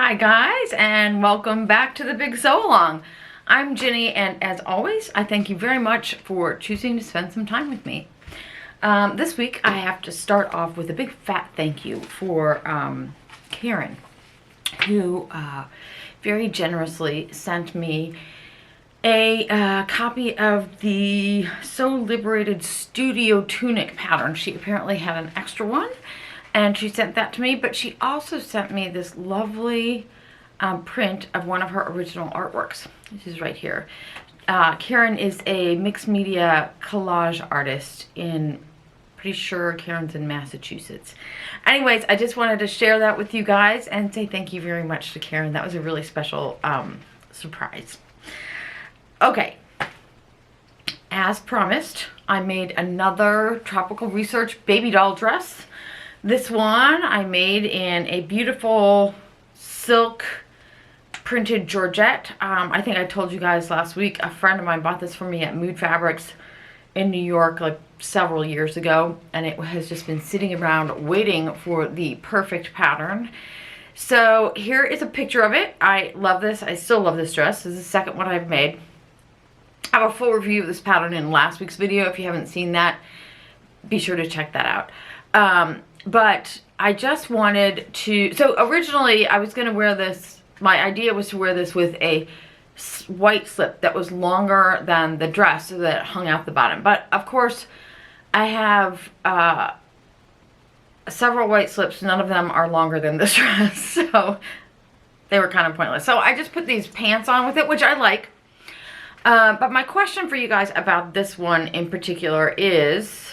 Hi guys, and welcome back to the Big Sew Along. I'm Ginny, and as always, I thank you very much for choosing to spend some time with me. This week, I have to start off with a big fat thank you for Karen, who very generously sent me a copy of the Sew Liberated Studio Tunic pattern. She apparently had an extra one, and she sent that to me, but she also sent me this lovely print of one of her original artworks. This is right here. Karen is a mixed media collage artist pretty sure Karen's in Massachusetts. Anyways, I just wanted to share that with you guys and say thank you very much to Karen. That was a really special surprise. Okay, as promised, I made another Tropical Research Babydoll dress. This one I made in a beautiful silk printed georgette. I think I told you guys last week, a friend of mine bought this for me at Mood Fabrics in New York like several years ago, and it has just been sitting around waiting for the perfect pattern. So here is a picture of it. I love this. I still love this dress. This is the second one I've made. I have a full review of this pattern in last week's video. If you haven't seen that, be sure to check that out. But I just wanted to, so originally I was going to wear this, my idea was to wear this with a white slip that was longer than the dress so that it hung out the bottom. But of course I have several white slips. None of them are longer than this dress, so they were kind of pointless. So I just put these pants on with it, which I like. But my question for you guys about this one in particular is,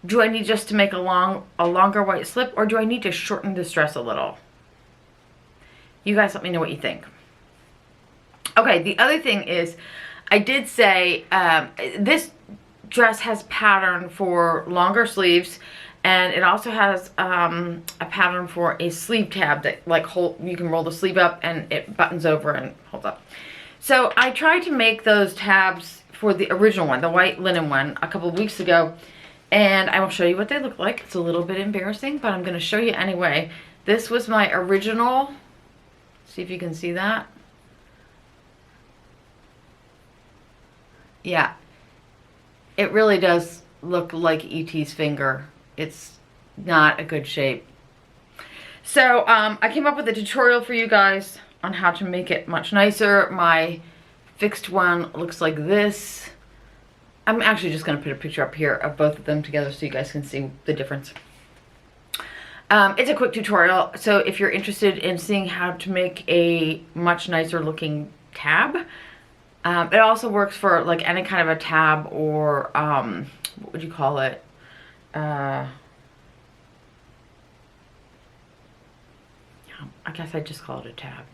do I need just to make a longer white slip, or do I need to shorten this dress a little? You guys let me know what you think. Okay, the other thing is, I did say this dress has pattern for longer sleeves, and it also has a pattern for a sleeve tab that you can roll the sleeve up and it buttons over and holds up. So I tried to make those tabs for the original one, the white linen one, a couple of weeks ago. And I will show you what they look like. It's a little bit embarrassing, but I'm going to show you anyway. This was my original. See if you can see that. Yeah. It really does look like E.T.'s finger. It's not a good shape. So I came up with a tutorial for you guys on how to make it much nicer. My fixed one looks like this. I'm actually just going to put a picture up here of both of them together so you guys can see the difference. It's a quick tutorial, so if you're interested in seeing how to make a much nicer looking tab, it also works for like any kind of a tab or, what would you call it? I guess I'd just call it a tab.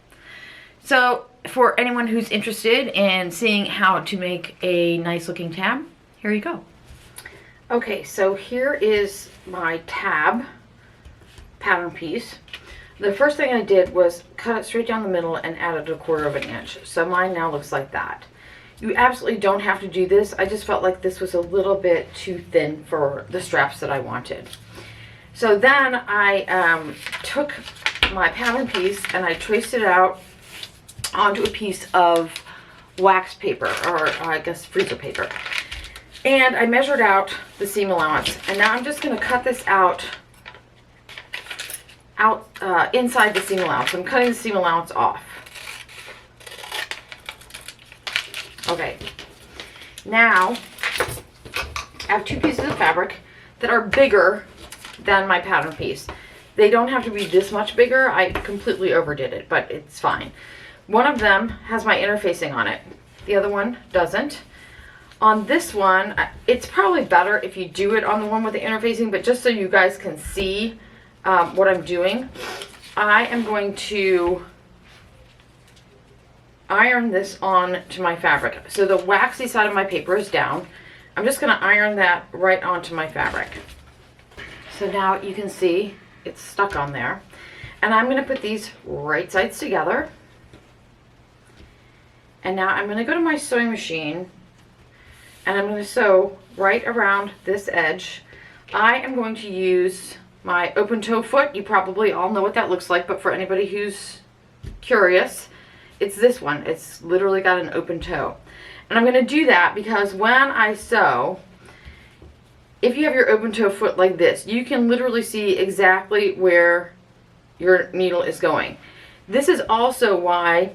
So for anyone who's interested in seeing how to make a nice looking tab, here you go. Okay, so here is my tab pattern piece. The first thing I did was cut it straight down the middle and added 1/4 of an inch. So mine now looks like that. You absolutely don't have to do this. I just felt like this was a little bit too thin for the straps that I wanted. So then I took my pattern piece and I traced it out onto a piece of wax paper, or I guess freezer paper, and I measured out the seam allowance, and now I'm just going to cut this out inside the seam allowance. I'm cutting the seam allowance off. Okay, now I have two pieces of fabric that are bigger than my pattern piece. They don't have to be this much bigger. I completely overdid it, but it's fine. One of them has my interfacing on it. The other one doesn't. On this one, it's probably better if you do it on the one with the interfacing, but just so you guys can see what I'm doing, I am going to iron this on to my fabric. So the waxy side of my paper is down. I'm just going to iron that right onto my fabric. So now you can see it's stuck on there. And I'm going to put these right sides together. And now I'm going to go to my sewing machine and I'm going to sew right around this edge. I am going to use my open toe foot. You probably all know what that looks like, but for anybody who's curious, it's this one. It's literally got an open toe. And I'm going to do that because when I sew, if you have your open toe foot like this, you can literally see exactly where your needle is going. This is also why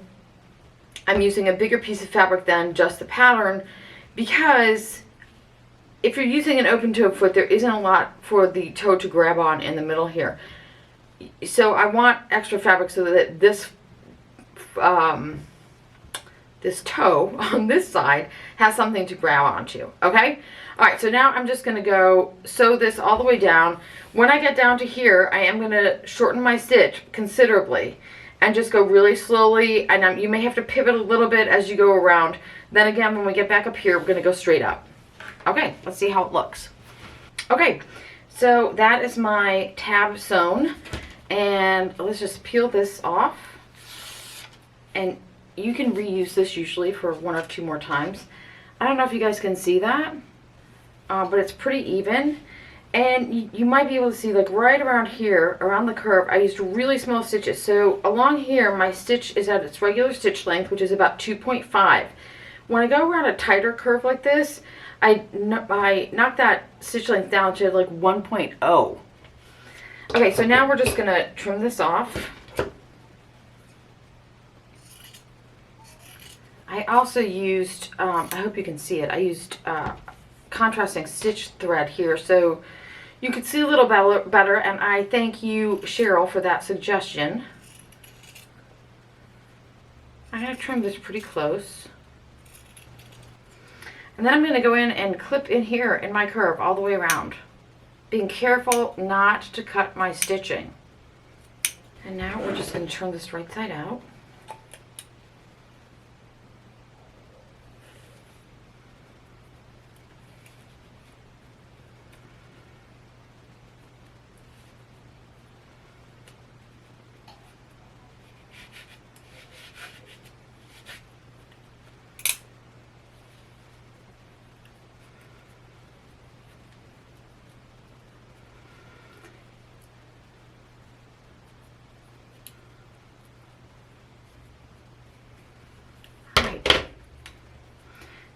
I'm using a bigger piece of fabric than just the pattern, because if you're using an open toe foot, there isn't a lot for the toe to grab on in the middle here. So I want extra fabric so that this this toe on this side has something to grab onto, okay? All right, so now I'm just gonna go sew this all the way down. When I get down to here, I am gonna shorten my stitch considerably and just go really slowly, and you may have to pivot a little bit as you go around. Then again, when we get back up here, we're gonna go straight up. Okay, let's see how it looks. Okay, so that is my tab sewn, and let's just peel this off. And you can reuse this usually for 1 or 2 more times. I don't know if you guys can see that, but it's pretty even. And you might be able to see, like right around here, around the curve, I used really small stitches. So along here, my stitch is at its regular stitch length, which is about 2.5. When I go around a tighter curve like this, I knock that stitch length down to like 1.0. Okay, so now we're just gonna trim this off. I also used, I hope you can see it, I used contrasting stitch thread here so you could see a little better, and I thank you, Cheryl, for that suggestion. I'm going to trim this pretty close. And then I'm going to go in and clip in here in my curve all the way around, being careful not to cut my stitching. And now we're just going to turn this right side out.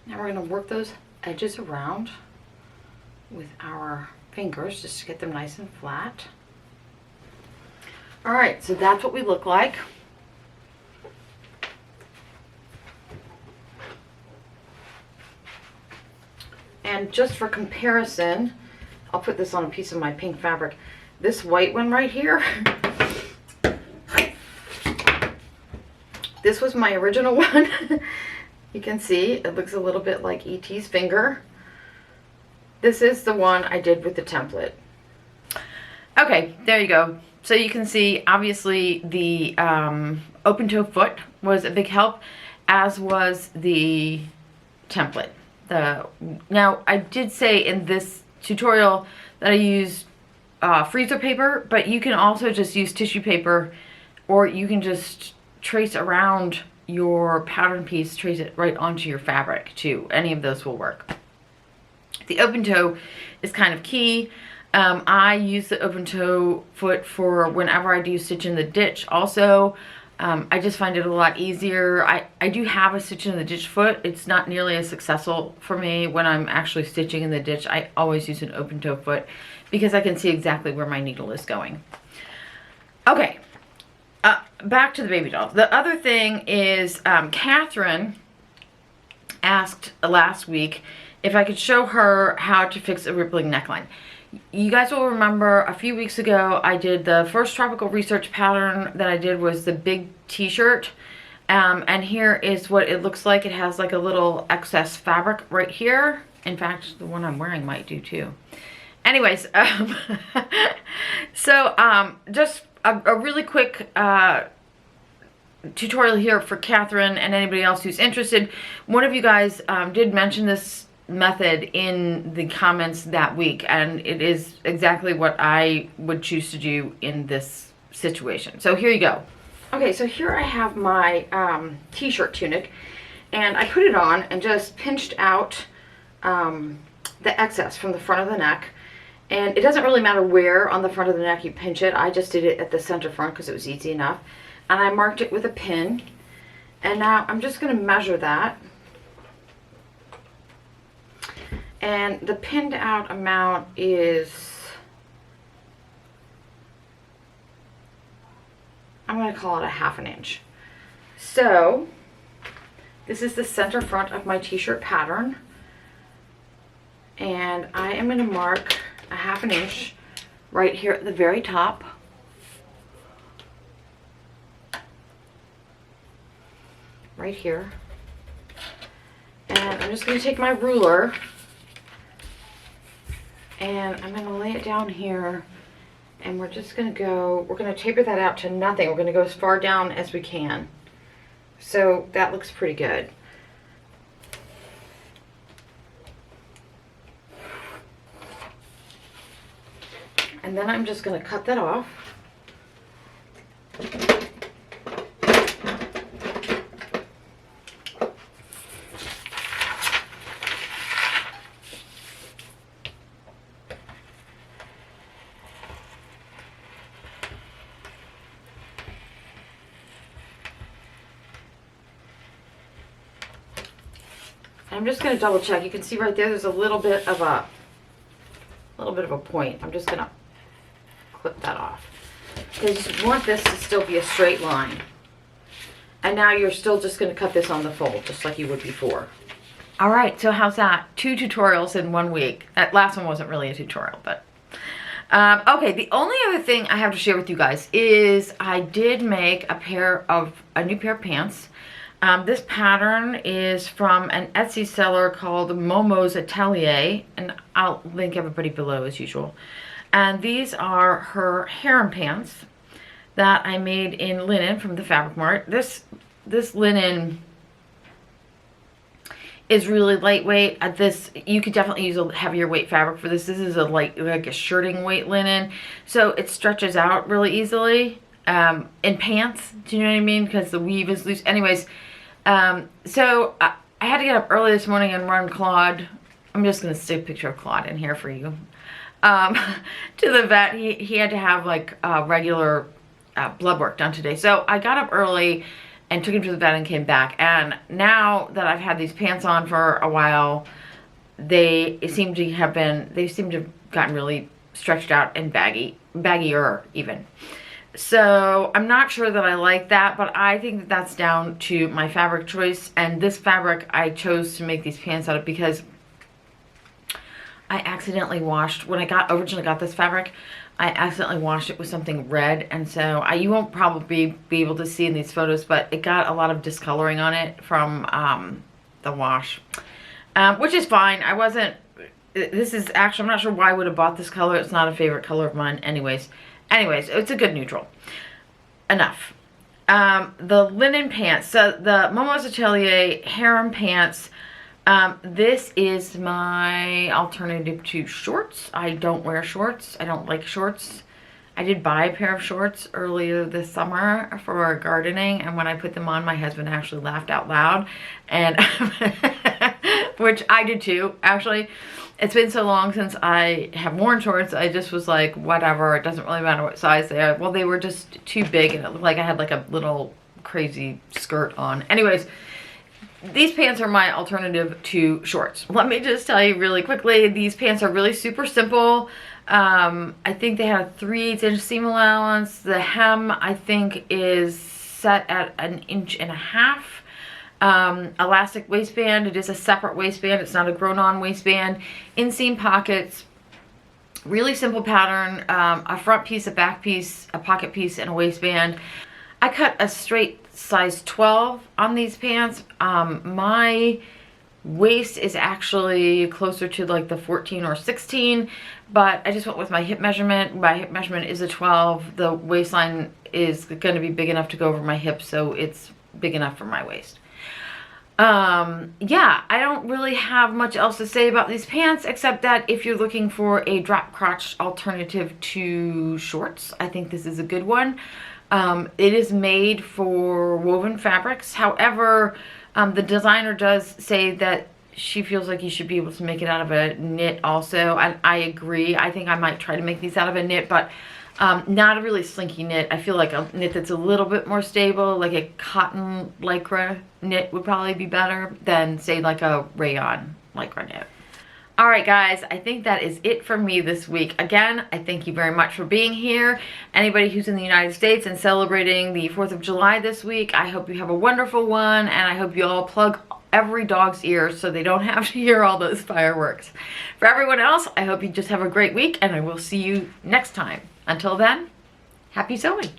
Now we're going to work those edges around with our fingers just to get them nice and flat. All right, so that's what we look like. And just for comparison, I'll put this on a piece of my pink fabric. This white one right here, this was my original one. You can see it looks a little bit like E.T.'s finger. This is the one I did with the template. Okay, there you go. So you can see, obviously, the open toe foot was a big help, as was the template. Now, I did say in this tutorial that I used freezer paper, but you can also just use tissue paper, or you can just trace around your pattern piece, trace it right onto your fabric too. Any of those will work. The open toe is kind of key. I use the open toe foot for whenever I do stitch in the ditch. Also, I just find it a lot easier. I do have a stitch in the ditch foot. It's not nearly as successful for me when I'm actually stitching in the ditch. I always use an open toe foot because I can see exactly where my needle is going. Okay. Back to the baby doll. The other thing is Catherine asked last week if I could show her how to fix a rippling neckline. You guys will remember a few weeks ago I did the first Tropical Research pattern that I did was the big t-shirt, and here is what it looks like. It has like a little excess fabric right here. In fact, the one I'm wearing might do too. Anyways, just a really quick tutorial here for Catherine and anybody else who's interested. One of you guys did mention this method in the comments that week, and it is exactly what I would choose to do in this situation. So here you go. Okay, so here I have my t-shirt tunic, and I put it on and just pinched out the excess from the front of the neck. And it doesn't really matter where on the front of the neck you pinch it. I just did it at the center front because it was easy enough. And I marked it with a pin. And now I'm just going to measure that. And the pinned out amount is, I'm going to call it a 1/2 inch. So this is the center front of my t-shirt pattern. And I am going to mark a 1/2 inch right here at the very top. Right here. And I'm just going to take my ruler and I'm going to lay it down here, and we're just going to taper that out to nothing. We're going to go as far down as we can. So that looks pretty good. And then I'm just going to cut that off. I'm just going to double check. You can see right there's a little bit of a point. I'm just going to clip that off, because you want this to still be a straight line. And now you're still just going to cut this on the fold just like you would before. All right, so how's that? 2 tutorials in 1 week. That last one wasn't really a tutorial, but okay, the only other thing I have to share with you guys is I did make a new pair of pants. This pattern is from an Etsy seller called Momo's Atelier, and I'll link everybody below as usual. And these are her harem pants that I made in linen from the Fabric Mart. This linen is really lightweight. You could definitely use a heavier weight fabric for this. This is like a shirting weight linen, so it stretches out really easily in pants. Do you know what I mean? Because the weave is loose. Anyways, so I had to get up early this morning and run Claude. I'm just gonna stick a picture of Claude in here for you. To the vet. He had to have like regular blood work done today. So I got up early and took him to the vet and came back. And now that I've had these pants on for a while, they seem to have gotten really stretched out and baggier even. So I'm not sure that I like that, but I think that that's down to my fabric choice. And this fabric I chose to make these pants out of because I accidentally washed, when I originally got this fabric, I accidentally washed it with something red, and so you won't probably be able to see in these photos, but it got a lot of discoloring on it from the wash, which is fine. This is actually, I'm not sure why I would have bought this color. It's not a favorite color of mine. Anyways, it's a good neutral. Enough. The linen pants, so the Momo's Atelier harem pants. This is my alternative to shorts. I don't wear shorts. I don't like shorts. I did buy a pair of shorts earlier this summer for gardening, and when I put them on, my husband actually laughed out loud, and which I did too, actually. It's been so long since I have worn shorts, I just was like, whatever, it doesn't really matter what size they are. Well, they were just too big, and it looked like I had like a little crazy skirt on. Anyways, these pants are my alternative to shorts. Let me just tell you really quickly, these pants are really super simple. I think they have a 3/8 inch seam allowance. The hem, I think, is set at 1.5 inches. Elastic waistband. It is a separate waistband. It's not a grown-on waistband. Inseam pockets. Really simple pattern. A front piece, a back piece, a pocket piece, and a waistband. I cut a straight size 12 on these pants. My waist is actually closer to like the 14 or 16, but I just went with my hip measurement. My hip measurement is a 12. The waistline is going to be big enough to go over my hips, so it's big enough for my waist. Yeah, I don't really have much else to say about these pants, except that if you're looking for a drop crotch alternative to shorts, I think this is a good one. It is made for woven fabrics. However, the designer does say that she feels like you should be able to make it out of a knit also. And I agree. I think I might try to make these out of a knit, but not a really slinky knit. I feel like a knit that's a little bit more stable, like a cotton lycra knit would probably be better than, say, like a rayon lycra knit. All right, guys, I think that is it for me this week. Again, I thank you very much for being here. Anybody who's in the United States and celebrating the 4th of July this week, I hope you have a wonderful one, and I hope you all plug every dog's ears so they don't have to hear all those fireworks. For everyone else, I hope you just have a great week, and I will see you next time. Until then, happy sewing.